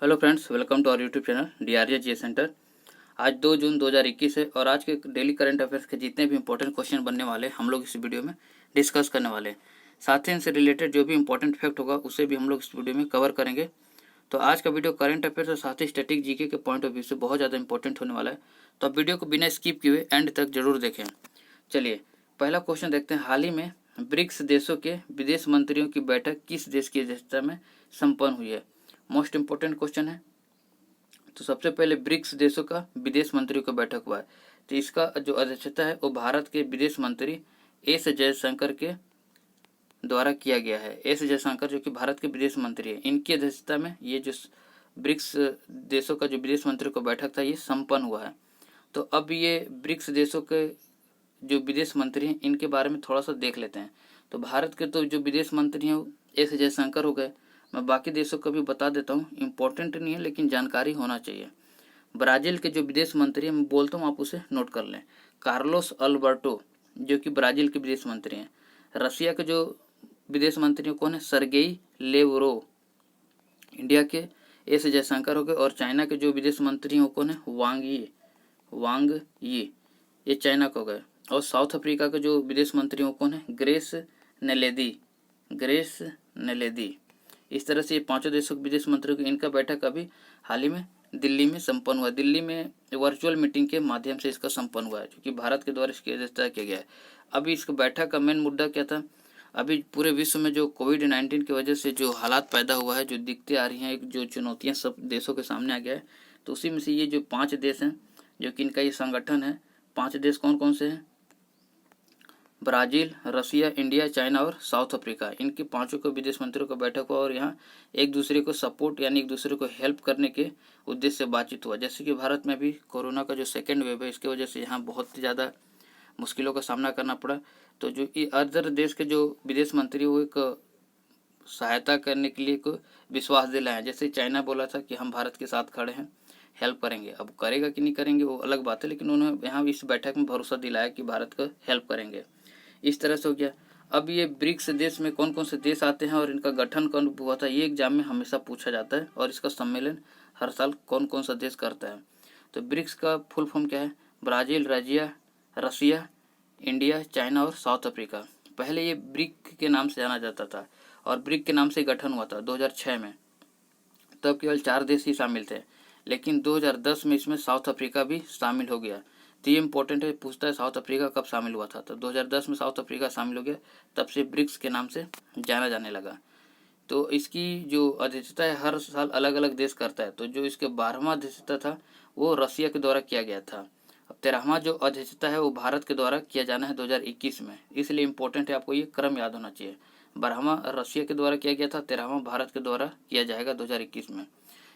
Hello friends, welcome to our YouTube channel DRJ G centre. आज 2 जून 2021 है और आज के डेली करंट अफेयर्स के जितने भी इंपॉर्टेंट क्वेश्चन बनने वाले हम लोग इस वीडियो में डिस्कस करने वाले हैं। साथ ही इनसे रिलेटेड जो भी इंपॉर्टेंट फैक्ट होगा उसे भी हम लोग इस वीडियो में कवर करेंगे। तो आज का वीडियो करंट अफेयर्स और साथ ही स्टैटिक जीके के पॉइंट ऑफ व्यू से बहुत ज़्यादा इंपॉर्टेंट होने वाला है। तो आप वीडियो को बिना स्किप किए हुए एंड तक जरूर देखें। चलिए पहला क्वेश्चन देखते हैं। हाल ही में ब्रिक्स देशों के विदेश मंत्रियों की बैठक किस देश की अध्यक्षता में संपन्न हुई है? मोस्ट इंपॉर्टेंट क्वेश्चन है। तो सबसे पहले ब्रिक्स देशों का विदेश मंत्रियों का बैठक हुआ है। तो इसका जो अध्यक्षता है वो भारत के विदेश मंत्री एस जयशंकर के द्वारा किया गया है। एस जयशंकर जो कि भारत के विदेश मंत्री है, इनकी अध्यक्षता में ये जो ब्रिक्स देशों का जो विदेश मंत्रियों का बैठक था ये संपन्न हुआ है। तो अब ये ब्रिक्स देशों के जो विदेश मंत्री हैं इनके बारे में थोड़ा सा देख लेते हैं। तो भारत के तो जो विदेश मंत्री हैं एस जयशंकर हो गए। मैं बाकी देशों का भी बता देता हूँ, इम्पोर्टेंट नहीं है लेकिन जानकारी होना चाहिए। ब्राज़ील के जो विदेश मंत्री हैं मैं बोलता हूँ, आप उसे नोट कर लें। कार्लोस अल्बर्टो जो कि ब्राज़ील के विदेश मंत्री हैं। रसिया के जो विदेश मंत्री कौन है? Sergey Lavrov. इंडिया के एस जयशंकर हो गए। और चाइना के जो विदेश मंत्री हैं वो कौन है? वांग यी, ये चाइना को गए। और साउथ अफ्रीका के जो विदेश मंत्री हैं वो कौन है? ग्रेस नेलेदी। इस तरह से ये पांचों देशों के विदेश मंत्रियों की इनका बैठक अभी हाल ही में दिल्ली में संपन्न हुआ। दिल्ली में वर्चुअल मीटिंग के माध्यम से इसका संपन्न हुआ है, क्योंकि भारत के द्वारा इसकी अध्यक्षता किया गया है। अभी इस बैठक का मेन मुद्दा क्या था? अभी पूरे विश्व में जो कोविड-19 की वजह से जो हालात पैदा हुआ है, जो दिक्कतें आ रही हैं, एक जो चुनौतियां सब देशों के सामने आ गया है, तो उसी में से ये जो 5 देश हैं जो कि इनका ये संगठन है। 5 देश कौन कौन से हैं? ब्राज़ील, रसिया, इंडिया, चाइना और साउथ अफ्रीका। इनके पांचों को विदेश मंत्रियों का बैठक हुआ और यहाँ एक दूसरे को सपोर्ट यानी एक दूसरे को हेल्प करने के उद्देश्य से बातचीत हुआ। जैसे कि भारत में भी कोरोना का जो सेकेंड वेव है, इसकी वजह से यहाँ बहुत ज़्यादा मुश्किलों का सामना करना पड़ा। तो जो अदर देश के जो विदेश मंत्री वो एक सहायता करने के लिए एक विश्वास दिलाया। जैसे चाइना बोला था कि हम भारत के साथ खड़े हैं, हेल्प करेंगे। अब करेगा कि नहीं करेंगे वो अलग बात है, लेकिन उन्होंने यहाँ इस बैठक में भरोसा दिलाया कि भारत को हेल्प करेंगे। इस तरह से हो गया। अब ये ब्रिक्स देश में कौन कौन से देश आते हैं और इनका गठन कौन हुआ था, ये एग्जाम में हमेशा पूछा जाता है। और इसका सम्मेलन हर साल कौन कौन सा देश करता है। तो ब्रिक्स का फुल फॉर्म क्या है? ब्राज़ील, रसिया, इंडिया, चाइना और साउथ अफ्रीका। पहले ये ब्रिक के नाम से जाना जाता था और ब्रिक के नाम से गठन हुआ था 2006 में। तब केवल 4 देश ही शामिल थे, लेकिन 2010 में इसमें साउथ अफ्रीका भी शामिल हो गया। तो ये इंपॉर्टेंट है, पूछता है साउथ अफ्रीका कब शामिल हुआ था। तो 2010 में साउथ अफ्रीका शामिल हो गया, तब से ब्रिक्स के नाम से जाना जाने लगा। तो इसकी जो अध्यक्षता है हर साल अलग अलग देश करता है। तो जो इसके 12वां अध्यक्षता था वो रसिया के द्वारा किया गया था। अब 13वां जो अध्यक्षता है वो भारत के द्वारा किया जाना है 2021 में। इसलिए इम्पोर्टेंट है, आपको ये क्रम याद होना चाहिए। 12वां रसिया के द्वारा किया गया था, 13वां भारत के द्वारा किया जाएगा 2021 में।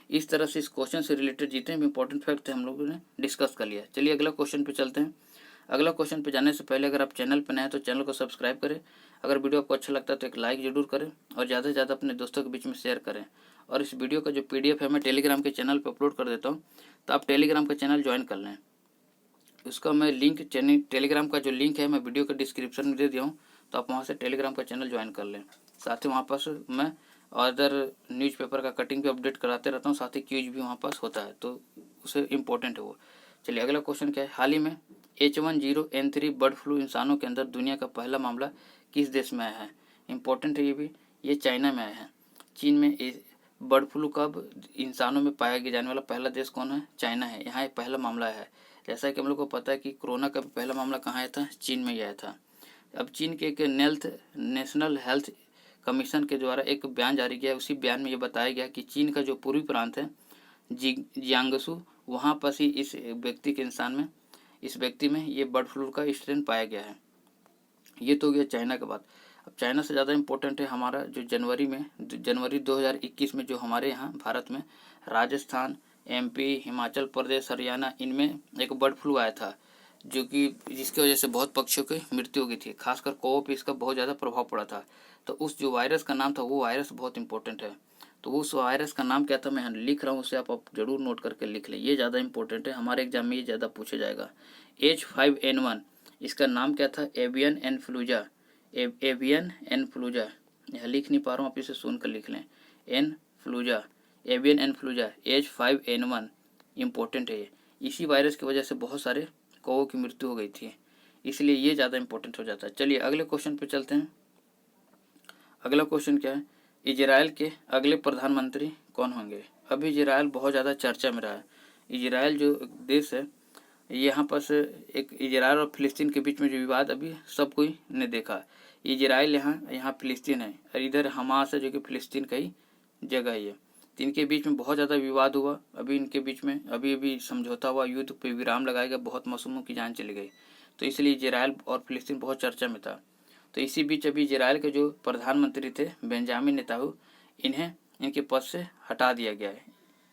इस तरह से इस क्वेश्चन से रिलेटेड जितने भी इंपॉर्टेंट फैक्ट थे हम लोगों ने डिस्कस कर लिया। चलिए अगला क्वेश्चन पे चलते हैं। अगला क्वेश्चन पे जाने से पहले अगर आप चैनल पर नए हैं तो चैनल को सब्सक्राइब करें। अगर वीडियो आपको अच्छा लगता है तो एक लाइक जरूर करें और ज़्यादा से ज़्यादा अपने दोस्तों के बीच में शेयर करें। और इस वीडियो का जो PDF है मैं टेलीग्राम के चैनल पर अपलोड कर देता हूँ, तो आप टेलीग्राम का चैनल ज्वाइन कर लें। उसका मैं लिंक टेलीग्राम का जो लिंक है मैं वीडियो के डिस्क्रिप्शन में दे दिया हूँ, तो आप वहाँ से टेलीग्राम का चैनल ज्वाइन कर लें। साथ ही वहाँ पास मैं अदर न्यूज़पेपर का कटिंग भी अपडेट कराते रहता हूँ, साथ ही क्यूज भी वहाँ पास होता है, तो उसे इम्पोर्टेंट है वो। चलिए अगला क्वेश्चन क्या है? हाल ही में H1N3 बर्ड फ्लू इंसानों के अंदर दुनिया का पहला मामला किस देश में आया है? इम्पोर्टेंट है ये भी, ये चाइना में आया है। चीन में बर्ड फ्लू का इंसानों में पाया जाने वाला पहला देश कौन है? चाइना है। यहाँ एक पहला मामला है। जैसा कि हम लोग को पता है कि कोरोना का पहला मामला कहाँ आया था? चीन में ही आया था। अब चीन के एक नेशनल हेल्थ कमीशन के द्वारा एक बयान जारी किया। उसी बयान में ये बताया गया कि चीन का जो पूर्वी प्रांत है जियांगसू, वहाँ पर ही इस व्यक्ति में ये बर्ड फ्लू का स्ट्रेन पाया गया है। ये तो गया चाइना के बाद। अब चाइना से ज़्यादा इम्पोर्टेंट है हमारा जो जनवरी 2021 में जो हमारे यहाँ भारत में राजस्थान, MP, हिमाचल प्रदेश, हरियाणा, इनमें एक बर्ड फ्लू आया था, जो कि जिसकी वजह से बहुत पक्षियों की मृत्यु हो गई थी। खासकर कौवों पे इसका बहुत ज़्यादा प्रभाव पड़ा था। तो उस जो वायरस का नाम था वो वायरस बहुत इंपॉर्टेंट है। तो उस वायरस का नाम क्या था मैं लिख रहा हूँ, उसे आप जरूर नोट करके लिख लें, ये ज़्यादा इंपॉर्टेंट है, हमारे एग्जाम में ये ज़्यादा पूछा जाएगा। H5N1 इसका नाम क्या था? एवियन एनफ्लूजा। यहाँ लिख नहीं पा रहा हूँ, आप इसे सुन कर लिख लें। एनफ्लूजा एवियन इन्फ्लुएंजा H5N1 इम्पोर्टेंट है ये। इसी वायरस की वजह से बहुत सारे कौवों की मृत्यु हो गई थी, इसलिए ये ज़्यादा इंपॉर्टेंट हो जाता है। चलिए अगले क्वेश्चन पे चलते हैं। अगला क्वेश्चन क्या है, इजराइल के अगले प्रधानमंत्री कौन होंगे। अभी इजराइल बहुत ज़्यादा चर्चा में रहा है। इजराइल जो देश है, यहाँ पर एक इजराइल और फिलिस्तीन के बीच में जो विवाद अभी सब कोई ने देखा। इजराइल यहाँ फिलिस्तीन है और इधर हमास है जो कि फिलिस्तीन का ही जगह है। तो इनके बीच में बहुत ज़्यादा विवाद हुआ। अभी इनके बीच में अभी समझौता हुआ, युद्ध पे विराम लगाया गया, बहुत मासूमों की जान चली गई। तो इसलिए इजराइल और फिलिस्तीन बहुत चर्चा में था। तो इसी बीच अभी इजराइल के जो प्रधानमंत्री थे बेंजामिन नेतान्याहू, इन्हें इनके पद से हटा दिया गया है,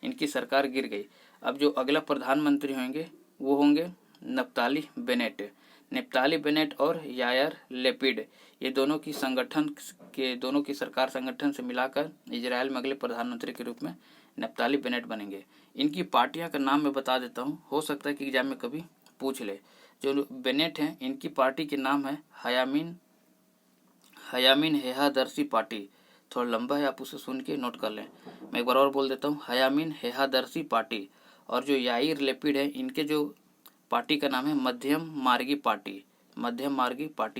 इनकी सरकार गिर गई। अब जो अगला प्रधानमंत्री होंगे वो होंगे नप्ताली बेनेट। नप्ताली बेनेट और यायर लेपिड, ये दोनों की सरकार संगठन से मिलाकर इजराइल में अगले प्रधानमंत्री के रूप में नप्ताली बेनेट बनेंगे। इनकी पार्टियां का नाम मैं बता देता हूँ, हो सकता है कि एग्जाम में कभी पूछ ले। जो बेनेट हैं इनकी पार्टी के नाम है हयामीन हेहादर्सी पार्टी। थोड़ा लंबा है, आप उसे सुन के नोट कर लें। मैं एक बार और बोल देता हूँ, हयामीन हेहादर्सी पार्टी। और जो याइर लेपिड है, इनके जो पार्टी का नाम है मध्यम मार्गी पार्टी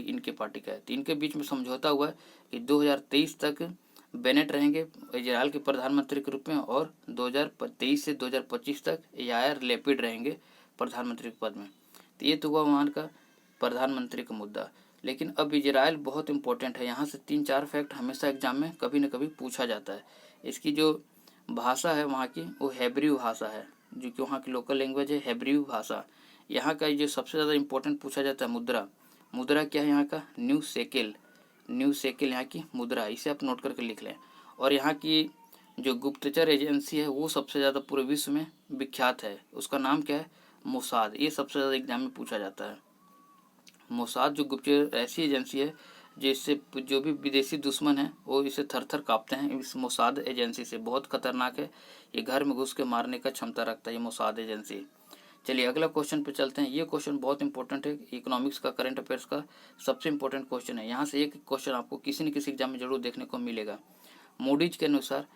इनके पार्टी का है। तो इनके बीच में समझौता हुआ है कि 2023 तक बेनेट रहेंगे इजराइल के प्रधानमंत्री के रूप में और 2023 से 2025 तक यायर लेपिड रहेंगे प्रधानमंत्री के पद में। तो ये तो हुआ वहाँ का प्रधानमंत्री का मुद्दा। लेकिन अब इजराइल बहुत इंपॉर्टेंट है, यहाँ से 3-4 फैक्ट हमेशा एग्जाम में कभी न कभी पूछा जाता है। इसकी जो भाषा है वहाँ की, वो हेब्रू भाषा है, जो कि वहाँ की लोकल लैंग्वेज है हेब्रू भाषा। यहाँ का जो सबसे ज़्यादा इंपॉर्टेंट पूछा जाता है मुद्रा क्या है यहाँ का, न्यू शेकेल यहाँ की मुद्रा, इसे आप नोट करके लिख लें। और यहाँ की जो गुप्तचर एजेंसी है वो सबसे ज़्यादा पूरे विश्व में विख्यात है, उसका नाम क्या है, मोसाद। ये सबसे ज़्यादा एग्जाम में पूछा जाता है। मोसाद जो गुप्तचर ऐसी एजेंसी है जिससे जो भी विदेशी दुश्मन है वो इसे थर थर काँपते हैं। इस मोसाद एजेंसी से बहुत खतरनाक है, ये घर में घुस के मारने का क्षमता रखता है ये मोसाद एजेंसी। चलिए अगला क्वेश्चन पे चलते हैं। ये क्वेश्चन बहुत इंपॉर्टेंट है, इकोनॉमिक्स का, करंट अफेयर्स का सबसे इंपॉर्टेंट क्वेश्चन है। यहाँ से एक क्वेश्चन आपको किसी न किसी एग्जाम में जरूर देखने को मिलेगा। मूडीज के अनुसार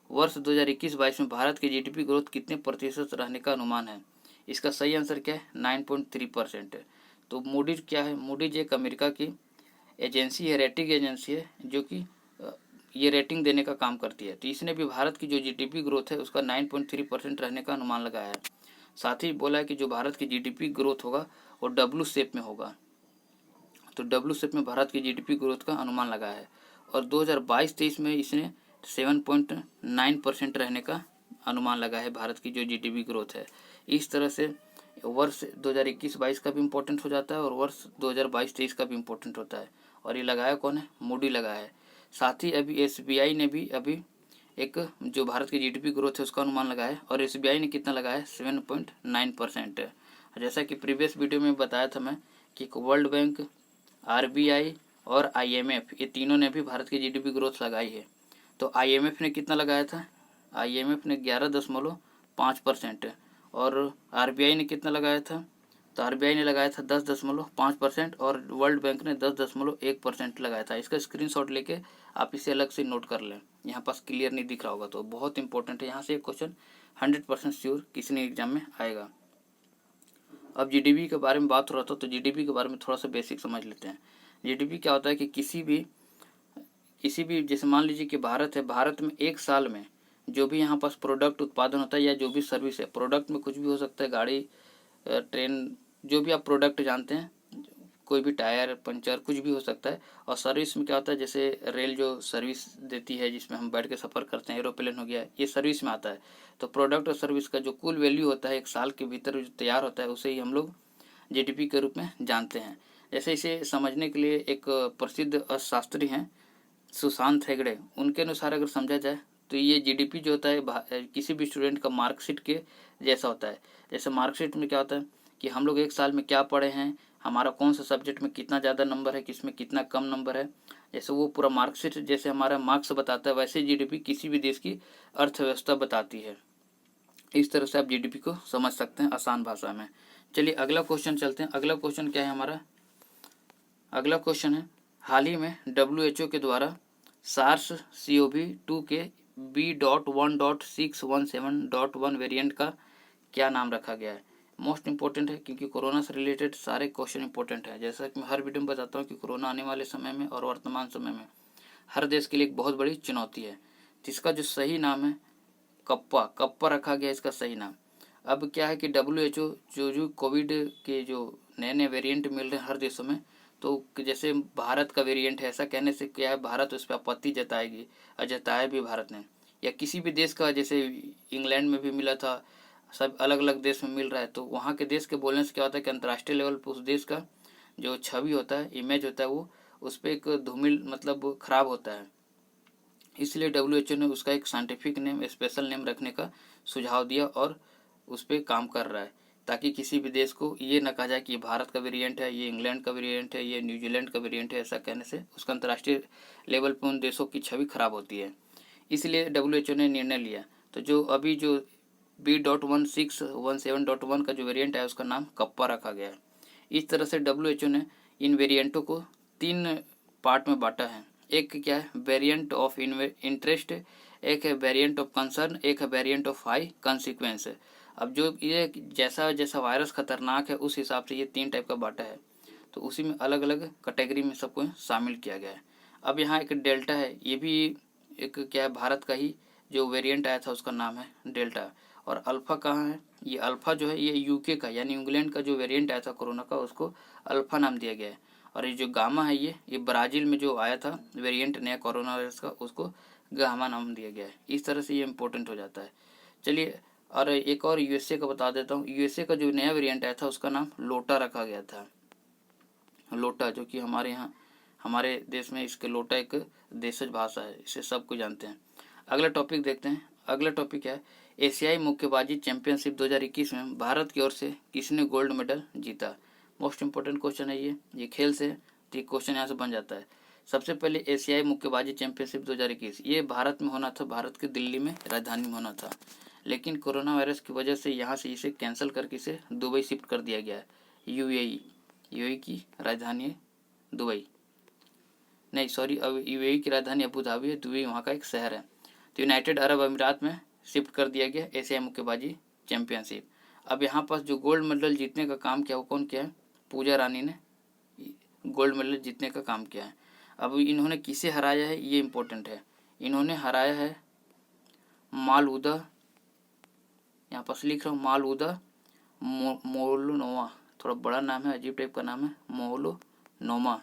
वर्ष 2021-22 में भारत की जीडीपी ग्रोथ कितने प्रतिशत रहने का अनुमान है। इसका सही आंसर क्या है, 9.3%। तो मूडीज क्या है, मूडीज एक अमेरिका की एजेंसी है, रेटिंग एजेंसी है, जो कि ये रेटिंग देने का काम करती है। तो इसने भी भारत की जो जीडीपी ग्रोथ है उसका 9.3% रहने का अनुमान लगाया है। साथ ही बोला है कि जो भारत की जीडीपी ग्रोथ होगा वो डब्ल्यू शेप में होगा। तो डब्ल्यू शेप में भारत की जीडीपी ग्रोथ का अनुमान लगाया है। और 2022-23 में इसने 7.9% रहने का अनुमान लगा है भारत की जो जीडीपी ग्रोथ है। इस तरह से वर्ष 2021-22 का भी इम्पोर्टेंट हो जाता है और वर्ष 2022-23 का भी इम्पोर्टेंट होता है। और ये लगाया कौन है, मूडी लगाया है। साथ ही अभी एसबीआई ने भी अभी एक जो भारत की जीडीपी ग्रोथ है उसका अनुमान लगाया है। और एसबीआई ने कितना लगाया है, 7.9%। जैसा कि प्रीवियस वीडियो में बताया था मैं कि वर्ल्ड बैंक, आरबीआई और आईएमएफ, ये तीनों ने भी भारत की जीडीपी ग्रोथ लगाई है। तो आईएमएफ ने कितना लगाया था, आईएमएफ ने 11.5% और आरबीआई ने कितना लगाया था, तो आरबीआई ने लगाया था 10.5% और वर्ल्ड बैंक ने 10.1% लगाया था। इसका स्क्रीनशॉट लेके आप इसे अलग से नोट कर लें, यहाँ पास क्लियर नहीं दिख रहा होगा तो बहुत इंपॉर्टेंट है। यहाँ से एक क्वेश्चन 100% श्योर किसी ने एग्जाम में आएगा। अब जीडीपी के बारे में बात हो रहा था तो जीडीपी के बारे में थोड़ा सा बेसिक समझ लेते हैं। जीडीपी क्या होता है कि किसी भी जैसे मान लीजिए कि भारत है, भारत में एक साल में जो भी यहाँ पास प्रोडक्ट उत्पादन होता है या जो भी सर्विस है, प्रोडक्ट में कुछ भी हो सकता है, गाड़ी, ट्रेन, जो भी आप प्रोडक्ट जानते हैं, कोई भी टायर पंचर कुछ भी हो सकता है। और सर्विस में क्या होता है, जैसे रेल जो सर्विस देती है जिसमें हम बैठ के सफ़र करते हैं, एरोप्लेन हो गया, ये सर्विस में आता है। तो प्रोडक्ट और सर्विस का जो कुल वैल्यू होता है एक साल के भीतर जो तैयार होता है उसे ही हम लोग जीडीपी के रूप में जानते हैं। जैसे इसे समझने के लिए एक प्रसिद्ध अर्थशास्त्री हैं सुशांत हेगड़े, उनके अनुसार अगर समझा जाए तो ये जीडीपी जो होता है किसी भी स्टूडेंट का मार्कशीट के जैसा होता है। जैसे मार्कशीट में क्या होता है कि हम लोग एक साल में क्या पढ़े हैं, हमारा कौन सा सब्जेक्ट में कितना ज़्यादा नंबर है, किसमें कितना कम नंबर है, जैसे वो पूरा मार्कशीट जैसे हमारा मार्क्स बताता है, वैसे जीडीपी किसी भी देश की अर्थव्यवस्था बताती है। इस तरह से आप जीडीपी को समझ सकते हैं आसान भाषा में। चलिए अगला क्वेश्चन चलते हैं। अगला क्वेश्चन क्या है हमारा, अगला क्वेश्चन है हाल ही में WHO के द्वारा SARS-CoV-2 के B.1.617.1 वेरिएंट का क्या नाम रखा गया है। मोस्ट इंपॉर्टेंट है क्योंकि कोरोना से रिलेटेड सारे क्वेश्चन इंपॉर्टेंट है। जैसा कि मैं हर वीडियो में बताता हूँ कि कोरोना आने वाले समय में और वर्तमान समय में हर देश के लिए एक बहुत बड़ी चुनौती है। जिसका जो सही नाम है कप्पा रखा गया इसका सही नाम। अब क्या है कि WHO जो कोविड के जो नए नए वेरिएंट मिल रहे हैं हर देशों में, तो जैसे भारत का वेरिएंट है, ऐसा कहने से क्या है भारत उस पर आपत्ति जताएगी और जताया भी भारत ने, या किसी भी देश का, जैसे इंग्लैंड में भी मिला था, सब अलग अलग देश में मिल रहा है, तो वहाँ के देश के बोलने से क्या होता है कि अंतर्राष्ट्रीय लेवल पर उस देश का जो छवि होता है, इमेज होता है, वो उस पर एक धूमिल मतलब खराब होता है। इसलिए WHO ने उसका एक साइंटिफिक नेम, स्पेशल नेम रखने का सुझाव दिया और उस पर काम कर रहा है, ताकि किसी भी देश को ये न कहा जाए कि ये भारत का वेरिएंट है, ये इंग्लैंड का वेरिएंट है, ये न्यूजीलैंड का वेरिएंट है। ऐसा कहने से उसका अंतर्राष्ट्रीय लेवल पर उन देशों की छवि खराब होती है। इसलिए WHO ने निर्णय लिया। तो जो अभी जो B.1.617.1 का जो वेरिएंट है उसका नाम कप्पा रखा गया है। इस तरह से WHO ने इन वेरिएंटों को 3 पार्ट में बांटा है। एक क्या है वेरिएंट ऑफ इंटरेस्ट, एक है वेरिएंट ऑफ कंसर्न, एक है वेरिएंट ऑफ हाई कॉन्सिक्वेंस। अब जो ये जैसा जैसा वायरस खतरनाक है उस हिसाब से ये 3 टाइप का बांटा है, तो उसी में अलग अलग कैटेगरी में सबको शामिल किया गया है। अब यहाँ एक डेल्टा है, ये भी एक क्या है भारत का ही जो वेरिएंट आया था उसका नाम है डेल्टा। और अल्फ़ा कहाँ है, ये अल्फ़ा जो है ये UK का यानी इंग्लैंड का जो वेरिएंट आया था कोरोना का उसको अल्फ़ा नाम दिया गया है। और ये जो गामा है ये ब्राज़ील में जो आया था वेरिएंट नया कोरोना वायरस का उसको गामा नाम दिया गया है। इस तरह से ये इम्पोर्टेंट हो जाता है। चलिए, और एक और USA का बता देता हूँ। USA का जो नया वेरिएंट आया था उसका नाम लोटा रखा गया था। लोटा, जो कि हमारे यहाँ हमारे देश में इसके लोटा एक देशज भाषा है, इसे सबको जानते हैं। अगला टॉपिक देखते हैं। अगला टॉपिक है एशियाई मुक्केबाजी चैंपियनशिप 2021 में भारत की ओर से किसने गोल्ड मेडल जीता। मोस्ट इंपोर्टेंट क्वेश्चन है ये खेल से, तो ये क्वेश्चन यहाँ से बन जाता है। सबसे पहले एशियाई मुक्केबाजी चैंपियनशिप 2021 ये भारत में होना था, भारत के दिल्ली में राजधानी में होना था, लेकिन कोरोना वायरस की वजह से यहाँ से इसे कैंसिल करके इसे दुबई शिफ्ट कर दिया गया है। यूएई की राजधानी है दुबई, नहीं सॉरी, अब यूएई की राजधानी अबू धाबी है, दुबई वहाँ का एक शहर है। तो यूनाइटेड अरब अमीरात में शिफ्ट कर दिया गया एशियाई मुक्केबाजी चैंपियनशिप। अब यहाँ पास जो गोल्ड मेडल जीतने का काम किया वो कौन किया है, पूजा रानी ने गोल्ड मेडल जीतने का काम किया है। अब इन्होंने किसे हराया है ये इम्पोर्टेंट है। इन्होंने हराया है मालूदा, यहाँ पास लिख रहा हूँ मालूदा मोलनोवा, थोड़ा बड़ा नाम है, अजीब टाइप का नाम है, मोलनोमा।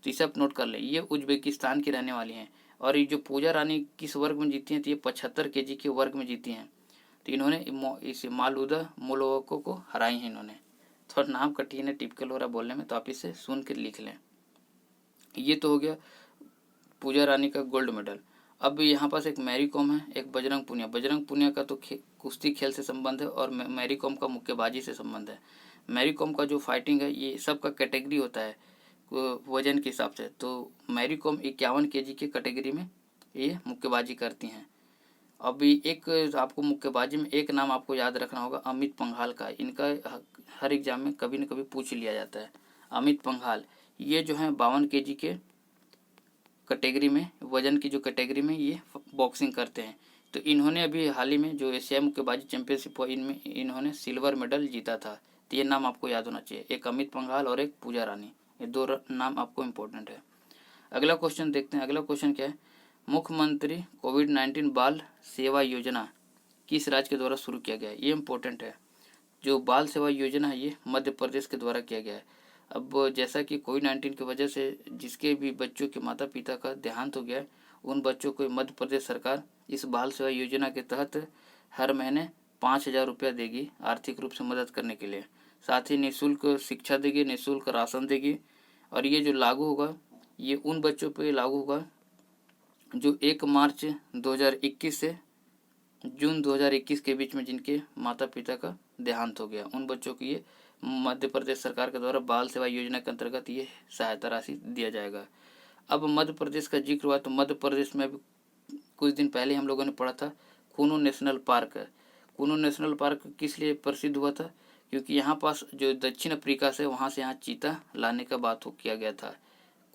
तो इसे आप नोट कर लें, ये उज्बेकिस्तान की रहने वाली हैं। और ये जो पूजा रानी किस वर्ग में जीती हैं, तो ये 75 kg के वर्ग में जीती हैं। तो इन्होंने इस मालूदा मोलोको को हराई हैं इन्होंने। थोड़ा नाम कठिन है, टिपिकल हो रहा बोलने में, तो आप इसे सुन कर लिख लें। ये तो हो गया पूजा रानी का गोल्ड मेडल। अब यहाँ पास एक मैरी कॉम है, एक बजरंग पुनिया। बजरंग पुनिया का तो कुश्ती खेल से संबंध है और मैरी कॉम का मुक्केबाजी से संबंध है। मैरी कॉम का जो फाइटिंग है ये सबका कैटेगरी होता है वजन के हिसाब से, तो मैरी कॉम 51 kg की कैटेगरी में ये मुक्केबाजी करती हैं। अभी एक आपको मुक्केबाजी में एक नाम आपको याद रखना होगा, अमित पंघाल का। इनका हर एग्जाम में कभी न कभी पूछ लिया जाता है। अमित पंघाल ये जो है 52 kg के कैटेगरी में, वजन की जो कैटेगरी में ये बॉक्सिंग करते हैं। तो इन्होंने अभी हाल ही में जो एशियाई मुक्केबाजी चैंपियनशिप हुआ इनमें इन्होंने सिल्वर मेडल जीता था। तो ये नाम आपको याद होना चाहिए, एक अमित पंघाल और एक पूजा रानी, ये 2 नाम आपको इम्पोर्टेंट है। अगला क्वेश्चन देखते हैं। अगला क्वेश्चन क्या है, मुख्यमंत्री कोविड-19 बाल सेवा योजना किस राज्य के द्वारा शुरू किया गया है। ये इम्पोर्टेंट है। जो बाल सेवा योजना है ये मध्य प्रदेश के द्वारा किया गया है। अब जैसा कि कोविड-19 की वजह से जिसके भी बच्चों के माता पिता का देहांत हो गया, उन बच्चों को मध्य प्रदेश सरकार इस बाल सेवा योजना के तहत हर महीने 5,000 रुपया देगी आर्थिक रूप से मदद करने के लिए। साथ ही निःशुल्क शिक्षा देगी, निःशुल्क राशन देगी। और ये जो लागू होगा ये उन बच्चों पर लागू होगा जो 1 मार्च 2021 से जून 2021 के बीच में जिनके माता पिता का देहांत हो गया, उन बच्चों को ये मध्य प्रदेश सरकार के द्वारा बाल सेवा योजना के अंतर्गत ये सहायता राशि दिया जाएगा। अब मध्य प्रदेश का जिक्र हुआ तो मध्य प्रदेश में अभी कुछ दिन पहले हम लोगों ने पढ़ा था कूनू नेशनल पार्क। कूनू नेशनल पार्क किस लिए प्रसिद्ध हुआ था, क्योंकि यहाँ पास जो दक्षिण अफ्रीका से वहाँ से यहाँ चीता लाने का बात किया गया था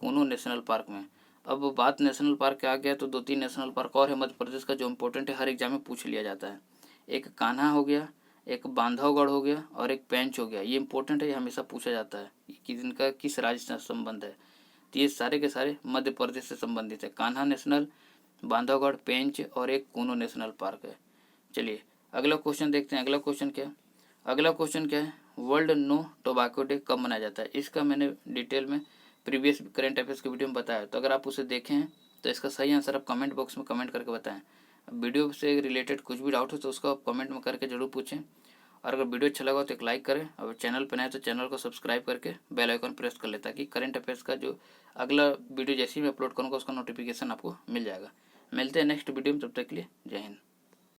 कूनू नेशनल पार्क में। अब बात नेशनल पार्क के आ गया तो 2-3 नेशनल पार्क और है मध्य प्रदेश का जो इम्पोर्टेंट है, हर एग्जाम में पूछ लिया जाता है। एक कान्हा हो गया, एक बांधवगढ़ हो गया और एक पेंच हो गया। ये इंपॉर्टेंट है, ये हमेशा पूछा जाता है कि इनका किस राज्य से संबंध है। तो ये सारे के सारे मध्य प्रदेश से संबंधित है। कान्हा नेशनल, बांधवगढ़, पेंच और एक कूनो नेशनल पार्क है। चलिए अगला क्वेश्चन देखते हैं। अगला क्वेश्चन क्या है? अगला क्वेश्चन क्या है? वर्ल्ड नो टोबैको डे कब मनाया जाता है? इसका मैंने डिटेल में प्रीवियस करंट अफेयर्स के वीडियो में बताया, तो अगर आप उसे देखें तो इसका सही आंसर आप कमेंट बॉक्स में कमेंट करके बताएं। वीडियो से रिलेटेड कुछ भी डाउट हो तो उसको आप कमेंट में करके जरूर पूछें। और अगर वीडियो अच्छा लगा तो एक लाइक करें, और चैनल पर नए तो चैनल को सब्सक्राइब करके बेल आइकन प्रेस कर लें, ताकि करंट अफेयर्स का जो अगला वीडियो जैसे ही मैं अपलोड करूँगा उसका नोटिफिकेशन आपको मिल जाएगा। मिलते हैं नेक्स्ट वीडियो में, तब तक के लिए जय हिंद।